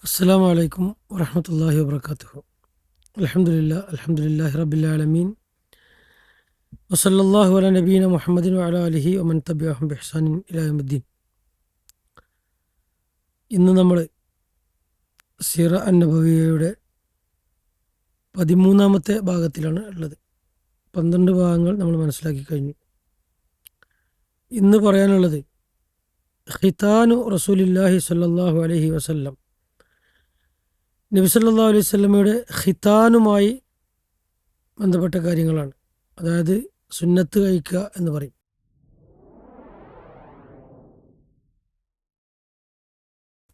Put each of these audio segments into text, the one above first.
അസ്സലാമു അലൈക്കും വറഹ്മത്തുള്ളാഹി വബറകാതുഹു. അൽഹംദുലില്ലാഹി റബ്ബിൽ ആലമീൻ വസല്ലല്ലാഹു അലാ നബീന മുഹമ്മദിൻ വഅലാ ആലിഹി വമൻ തബിഅഹും ബിഇഹ്സാനിൻ ഇലാ യൗമിദ്ദീൻ. ഇന്ന് നമ്മൾ സിറ അൻ-നബവിയ്യയുടെ 13ാമത്തെ ഭാഗത്തിലാണ് ഉള്ളത്. 12 ഭാഗങ്ങൾ നമ്മൾ മനസ്സിലാക്കി കഴിഞ്ഞു. ഇന്ന് പറയാനുള്ളത് ഖിതാനു റസൂലില്ലാഹി സ്വല്ലല്ലാഹു അലൈഹി വസല്ലം, നബി സല്ലല്ലാഹു അലൈഹി വസല്ലമയുടെ ഖിതാനുമായി ബന്ധപ്പെട്ട കാര്യങ്ങളാണ്. അതായത് സുന്നത്ത് കഴിക്കുക എന്ന് പറയും.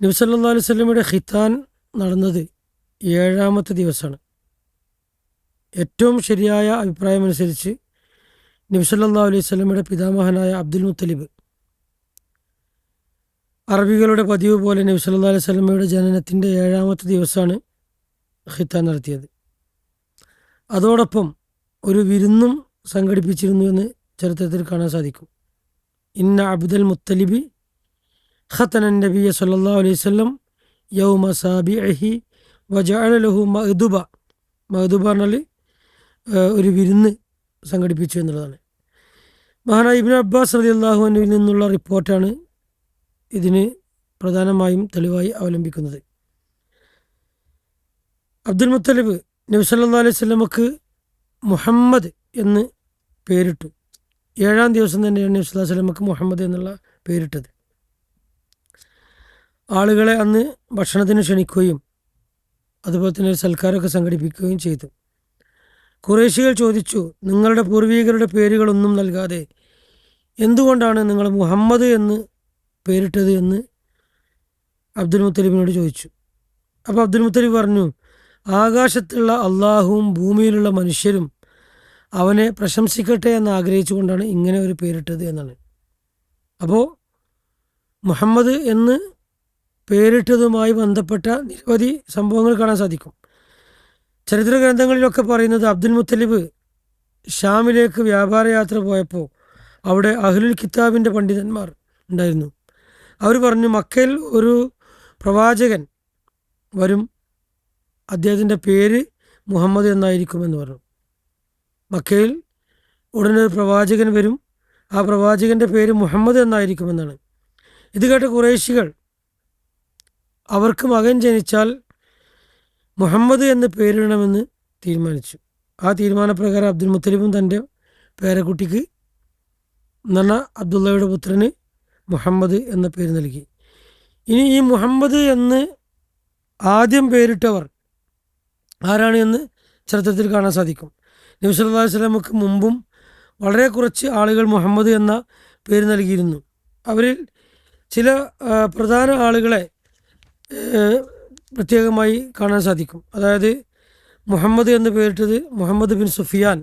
നബി സല്ലല്ലാഹു അലൈഹി വസല്ലമയുടെ ഖിതാൻ നടന്നത് 7ാമത്തെ ദിവസമാണ്. ഏറ്റവും ശരിയായ അഭിപ്രായമനുസരിച്ച് നബി സല്ലല്ലാഹു അലൈഹി വസല്ലമയുടെ പിതാമഹനായ അബ്ദുൽ മുത്തലിബ് അറബികളുടെ പതിവ് പോലെ നബി സല്ലല്ലാഹു അലൈഹി വസല്ലമയുടെ ജനനത്തിൻ്റെ 7ാമത്തെ ദിവസമാണ് ഖിതാൻ നടത്തിയത്. അതോടൊപ്പം ഒരു വിരുന്നും സംഘടിപ്പിച്ചിരുന്നു എന്ന് ചരിത്രത്തിൽ കാണാൻ സാധിക്കും. ഇന്ന അബ്ദുൽ മുത്തലിബി ഖതന നബിയ സല്ലല്ലാഹു അലൈഹി വസല്ലം യൗമ സാബിഇഹി വജഅല ലഹു മഅ്ദുബ. മഅ്ദുബ പറഞ്ഞാൽ ഒരു വിരുന്ന് സംഘടിപ്പിച്ചു എന്നുള്ളതാണ്. മഹാനായ ഇബ്നു അബ്ബാസ് റളിയല്ലാഹു അൻഹുവിൽ നിന്നുള്ള റിപ്പോർട്ടാണ് ഇതിന് പ്രധാനമായും തെളിവായി അവലംബിക്കുന്നത്. അബ്ദുൽ മുത്തലിബ് നബി സല്ലല്ലാഹു അലൈഹി വസല്ലമക്ക് മുഹമ്മദ് എന്ന് പേരിട്ടു. 7ാം ദിവസം തന്നെയാണ് നബി സല്ലല്ലാഹു അലൈഹി വസല്ലമക്ക് മുഹമ്മദ് എന്നുള്ള പേരിട്ടത്. ആളുകളെ അന്ന് ഭക്ഷണത്തിന് ക്ഷണിക്കുകയും അതുപോലെ തന്നെ ഒരു സൽക്കാരമൊക്കെ സംഘടിപ്പിക്കുകയും ചെയ്തു. ഖുറൈശികൾ ചോദിച്ചു, നിങ്ങളുടെ പൂർവികരുടെ പേരുകളൊന്നും നൽകാതെ എന്തുകൊണ്ടാണ് നിങ്ങൾ മുഹമ്മദ് എന്ന് പേരിട്ടത് എന്ന് അബ്ദുൽ മുത്തലിബിനോട് ചോദിച്ചു. അപ്പോൾ അബ്ദുൽ മുത്തലിബ് പറഞ്ഞു, ആകാശത്തുള്ള അള്ളാഹുവും ഭൂമിയിലുള്ള മനുഷ്യരും അവനെ പ്രശംസിക്കട്ടെ എന്ന് ആഗ്രഹിച്ചുകൊണ്ടാണ് ഇങ്ങനെ ഒരു പേരിട്ടത് എന്നാണ്. അപ്പോൾ മുഹമ്മദ് എന്ന് പേരിട്ടതുമായി ബന്ധപ്പെട്ട നിരവധി സംഭവങ്ങൾ കാണാൻ സാധിക്കും. ചരിത്ര ഗ്രന്ഥങ്ങളിലൊക്കെ പറയുന്നത് അബ്ദുൽ മുത്തലിബ് ഷാമിലേക്ക് വ്യാപാരയാത്ര പോയപ്പോൾ അവിടെ അഹ്ലുൽ കിതാബിൻ്റെ പണ്ഡിതന്മാർ ഉണ്ടായിരുന്നു. അവർ പറഞ്ഞു, മക്കയിൽ ഒരു പ്രവാചകൻ വരും, അദ്ദേഹത്തിൻ്റെ പേര് മുഹമ്മദ് എന്നായിരിക്കുമെന്ന് പറഞ്ഞു. മക്കയിൽ ഉടനെ ഒരു പ്രവാചകൻ വരും, ആ പ്രവാചകൻ്റെ പേര് മുഹമ്മദ് എന്നായിരിക്കുമെന്നാണ്. ഇത് കേട്ട ഖുറൈശികൾ അവർക്ക് മകൻ ജനിച്ചാൽ മുഹമ്മദ് എന്ന് പേരിടണമെന്ന് തീരുമാനിച്ചു. ആ തീരുമാനപ്രകാരം അബ്ദുൽ മുത്തലിബും തൻ്റെ പേരക്കുട്ടിക്ക് നന്ന അബ്ദുള്ളയുടെ പുത്രന് മുഹമ്മദ് എന്ന പേര് നൽകി. ഇനി ഈ മുഹമ്മദ് എന്ന് ആദ്യം പേരിട്ടവർ ആരാണ് എന്ന് ചരിത്രത്തിൽ കാണാൻ സാധിക്കും. നബി സല്ലല്ലാഹു അലൈഹി വസല്ലമക്ക് മുമ്പും വളരെ കുറച്ച് ആളുകൾ മുഹമ്മദ് എന്ന പേര് നൽകിയിരുന്നു. അവരിൽ ചില പ്രധാന ആളുകളെ പ്രത്യേകമായി കാണാൻ സാധിക്കും. അതായത് മുഹമ്മദ് എന്ന് പേരിട്ടത് മുഹമ്മദ് ബിൻ സുഫിയാൻ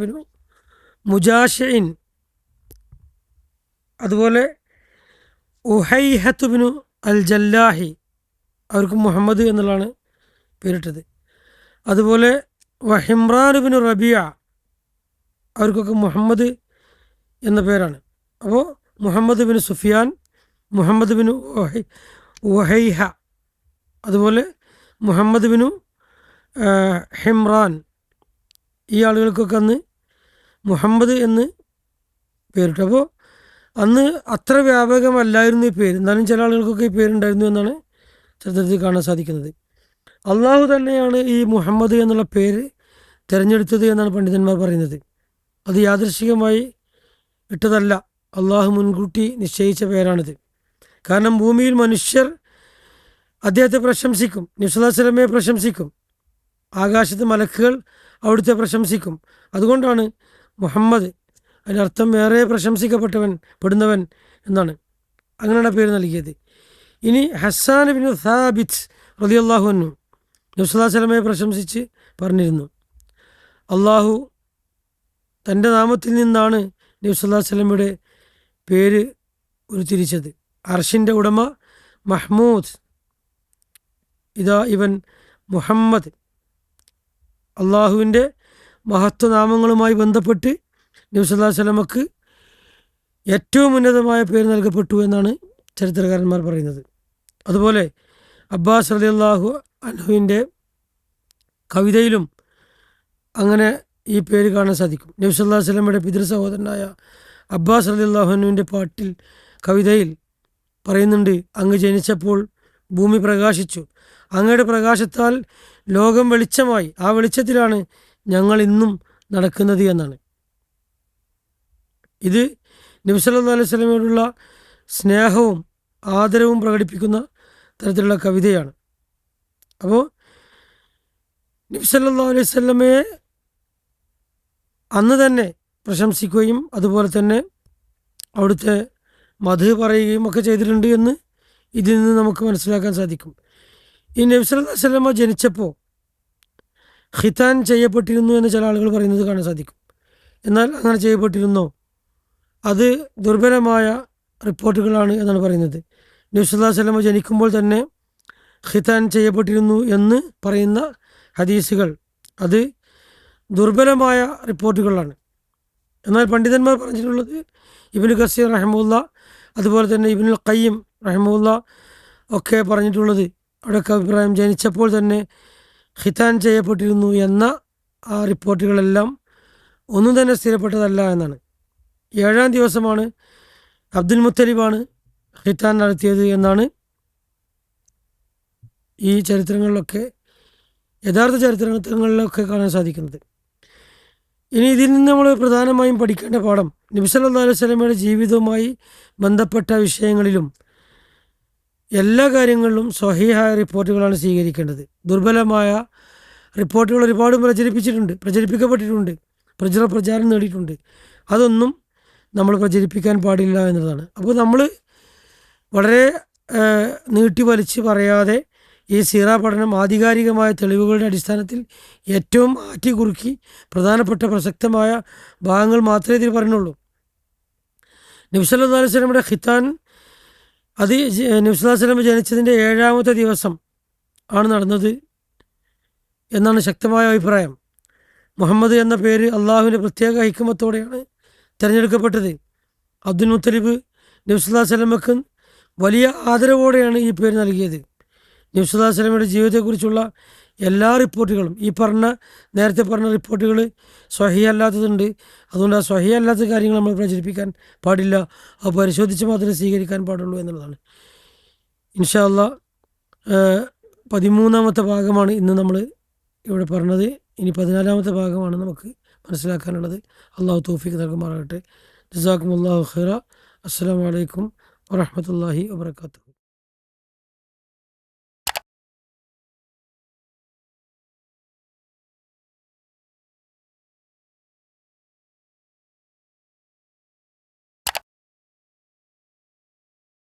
ബിൻ മുജാഷിൻ, അതുപോലെ ഉഹൈഹത്ത് ബിനു അൽ ജല്ലാഹി, അവർക്ക് മുഹമ്മദ് എന്നുള്ളതാണ് പേരിട്ടത്. അതുപോലെ വഹിമ്രാൻ ബിനു റബിയ, അവർക്കൊക്കെ മുഹമ്മദ് എന്ന പേരാണ്. അപ്പോൾ മുഹമ്മദ് ബിൻ സുഫിയാൻ, മുഹമ്മദ് ബിനു ഉഹൈഹ, അതുപോലെ മുഹമ്മദ് ബിനു ഹിമ്രാൻ, ഈ ആളുകൾക്കൊക്കെ അന്ന് മുഹമ്മദ് എന്ന് പേരിട്ടു. അപ്പോൾ അന്ന് അത്ര വ്യാപകമല്ലായിരുന്നു ഈ പേര്, എന്നാലും ചില ആളുകൾക്കൊക്കെ ഈ പേരുണ്ടായിരുന്നു എന്നാണ് ചരിത്രത്തിൽ കാണാൻ സാധിക്കുന്നത്. അള്ളാഹു തന്നെയാണ് ഈ മുഹമ്മദ് എന്നുള്ള പേര് തിരഞ്ഞെടുത്തത് എന്നാണ് പണ്ഡിതന്മാർ പറയുന്നത്. അത് യാദൃശ്ചികമായി ഇട്ടതല്ല, അള്ളാഹു മുൻകൂട്ടി നിശ്ചയിച്ച പേരാണിത്. കാരണം ഭൂമിയിൽ മനുഷ്യർ അദ്ദേഹത്തെ പ്രശംസിക്കും, നബി സല്ലല്ലാഹു അലൈഹി വസല്ലമയെ പ്രശംസിക്കും, ആകാശത്ത് മലക്കുകൾ അവിടുത്തെ പ്രശംസിക്കും. അതുകൊണ്ടാണ് മുഹമ്മദ്, അതിനർത്ഥം ഏറെ പെടുന്നവൻ എന്നാണ്. അങ്ങനെയാണ് പേര് നൽകിയത്. ഇനി ഹസ്സാൻ ബിൻ സാബിത്ത് റളിയല്ലാഹു അൻഹു നബി സല്ലല്ലാഹു അലൈഹി വസല്ലമയെ പ്രശംസിച്ച് പറഞ്ഞിരുന്നു, അള്ളാഹു തൻ്റെ നാമത്തിൽ നിന്നാണ് നബി സല്ലല്ലാഹു അലൈഹി വസല്ലമയുടെ പേര് ഉരുത്തിരിച്ചത്. അർഷിൻ്റെ ഉടമ മഹ്മൂദ്, ഇതാ ഇവൻ മുഹമ്മദ്. അള്ളാഹുവിൻ്റെ മഹത്വനാമങ്ങളുമായി ബന്ധപ്പെട്ട് നബി സല്ലല്ലാഹു അലൈഹി വസല്ലമക്ക് ഏറ്റവും ഉന്നതമായ പേര് നൽകപ്പെട്ടു എന്നാണ് ചരിത്രകാരന്മാർ പറയുന്നത്. അതുപോലെ അബ്ബാസ് റളിയല്ലാഹു അൻഹുവിൻ്റെ കവിതയിലും അങ്ങനെ ഈ പേര് കാണാൻ സാധിക്കും. നബി സല്ലല്ലാഹു അലൈഹി വസല്ലമയുടെ പിതൃ സഹോദരനായ അബ്ബാസ് റളിയല്ലാഹു അൻഹുവിൻ്റെ പാട്ടിൽ കവിതയിൽ പറയുന്നുണ്ട്, അങ്ങ് ജനിച്ചപ്പോൾ ഭൂമി പ്രകാശിച്ചു, അങ്ങയുടെ പ്രകാശത്താൽ ലോകം വെളിച്ചമായി, ആ വെളിച്ചത്തിലാണ് ഞങ്ങൾ ഇന്നും നടക്കുന്നത് എന്നാണ്. ഇത് നബി സല്ലല്ലാഹു അലൈഹി വസല്ലമയോടുള്ള സ്നേഹവും ആദരവും പ്രകടിപ്പിക്കുന്ന തരത്തിലുള്ള കവിതയാണ്. അപ്പോൾ നബി സല്ലല്ലാഹു അലൈഹി വസല്ലമയെ അന്ന് തന്നെ പ്രശംസിക്കുകയും അതുപോലെ തന്നെ അവിടുത്തെ മധു പറയുകയും ഒക്കെ ചെയ്തിട്ടുണ്ട് എന്ന് ഇതിൽ നിന്ന് നമുക്ക് മനസ്സിലാക്കാൻ സാധിക്കും. ഈ നബി സല്ലല്ലാഹു അലൈഹി വസല്ലമ ജനിച്ചപ്പോൾ ഖിതാൻ ചെയ്യപ്പെട്ടിരുന്നു എന്ന് ചില ആളുകൾ പറയുന്നത് കാണാൻ സാധിക്കും. എന്നാൽ അങ്ങനെ ചെയ്യപ്പെട്ടിരുന്നോ? അത് ദുർബലമായ റിപ്പോർട്ടുകളാണ് എന്നാണ് പറയുന്നത്. നബി സല്ലല്ലാഹു അലൈഹി വസല്ലമ ജനിക്കുമ്പോൾ തന്നെ ഖിതാൻ ചെയ്യപ്പെട്ടിരുന്നു എന്ന് പറയുന്ന ഹദീസുകൾ അത് ദുർബലമായ റിപ്പോർട്ടുകളാണ്. എന്നാൽ പണ്ഡിതന്മാർ പറഞ്ഞിട്ടുള്ളത് ഇബ്നു കസീർ റഹിമഹുല്ല, അതുപോലെ തന്നെ ഇബ്നുൽ ഖയ്യിം റഹിമഹുല്ല ഒക്കെ പറഞ്ഞിട്ടുള്ളത് അവിടെയൊക്കെ അഭിപ്രായം ജനിച്ചപ്പോൾ തന്നെ ഖിതാൻ ചെയ്യപ്പെട്ടിരുന്നു എന്ന ആ റിപ്പോർട്ടുകളെല്ലാം ഒന്നും തന്നെ സ്ഥിരപ്പെട്ടതല്ല എന്നാണ്. 7-ാം ദിവസമാണ് അബ്ദുൽ മുത്തലിബാണ് ഖിതാൻ നടത്തിയത് എന്നാണ് ഈ ചരിത്രങ്ങളിലൊക്കെ, യഥാർത്ഥ ചരിത്രങ്ങളിലൊക്കെ കാണാൻ സാധിക്കുന്നത്. ഇനി ഇതിൽ നിന്ന് നമ്മൾ പ്രധാനമായും പഠിക്കേണ്ട പാഠം, നബി സല്ലല്ലാഹു അലൈഹി വസല്ലമയുടെ ജീവിതവുമായി ബന്ധപ്പെട്ട വിഷയങ്ങളിലും എല്ലാ കാര്യങ്ങളിലും സ്വഹീഹായ റിപ്പോർട്ടുകളാണ് സ്വീകരിക്കേണ്ടത്. ദുർബലമായ റിപ്പോർട്ടുകൾ ഒരുപാട് പ്രചരിപ്പിക്കപ്പെട്ടിട്ടുണ്ട്, പ്രചാരം നേടിയിട്ടുണ്ട്. അതൊന്നും നമ്മൾ പ്രചരിപ്പിക്കാൻ പാടില്ല എന്നതാണ്. അപ്പോൾ നമ്മൾ വളരെ നീട്ടി വലിച്ച് പറയാതെ ഈ സീറ പഠനം ആധികാരികമായ തെളിവുകളുടെ അടിസ്ഥാനത്തിൽ ഏറ്റവും ആറ്റിക്കുറുക്കി പ്രധാനപ്പെട്ട പ്രസക്തമായ ഭാഗങ്ങൾ മാത്രമേ ഇതിൽ പറഞ്ഞുള്ളൂ. നബി സല്ലല്ലാഹു അലൈഹി വസല്ലമയുടെ ഖിതാൻ അത് നബി സല്ലല്ലാഹു അലൈഹി വസല്ലമ ജനിച്ചതിൻ്റെ 7-ാമത്തെ ദിവസം ആണ് നടന്നത് എന്നാണ് ശക്തമായ അഭിപ്രായം. മുഹമ്മദ് എന്ന പേര് അള്ളാഹുവിൻ്റെ പ്രത്യേക ഹിക്മത്തോടെയാണ് തിരഞ്ഞെടുക്കപ്പെട്ടത്. അബ്ദുൽ മുത്തലിബ് നബി സല്ലല്ലാഹു അലൈഹി വസല്ലമക്ക് വലിയ ആദരവോടെയാണ് ഈ പേര് നൽകിയത്. നബി സല്ലല്ലാഹു അലൈഹി വസല്ലമയുടെ ജീവിതത്തെക്കുറിച്ചുള്ള എല്ലാ റിപ്പോർട്ടുകളും, ഈ നേരത്തെ പറഞ്ഞ റിപ്പോർട്ടുകൾ സ്വഹീഹ് അല്ലാത്തതുണ്ട്. അതുകൊണ്ട് ആ സ്വഹീഹ് അല്ലാത്ത കാര്യങ്ങൾ നമ്മൾ പ്രചരിപ്പിക്കാൻ പാടില്ല, അത് പരിശോധിച്ച് മാത്രമേ സ്വീകരിക്കാൻ പാടുള്ളൂ എന്നുള്ളതാണ്. ഇൻഷാ അല്ലാഹ് 13-ാമത്തെ ഭാഗമാണ് ഇന്ന് നമ്മൾ ഇവിടെ പറഞ്ഞത്. ഇനി 14-ാമത്തെ ഭാഗമാണ് നമുക്ക് മനസ്സിലാക്കാനുള്ളത്. അള്ളാഹു തൗഫീഖ് നൽകുമാറാകട്ടെ. ജസാക്കുമുല്ലാഹു ഖൈറ. അസ്സലാമു അലൈക്കും വറഹ്മത്തുള്ളാഹി വബറകാതുഹു.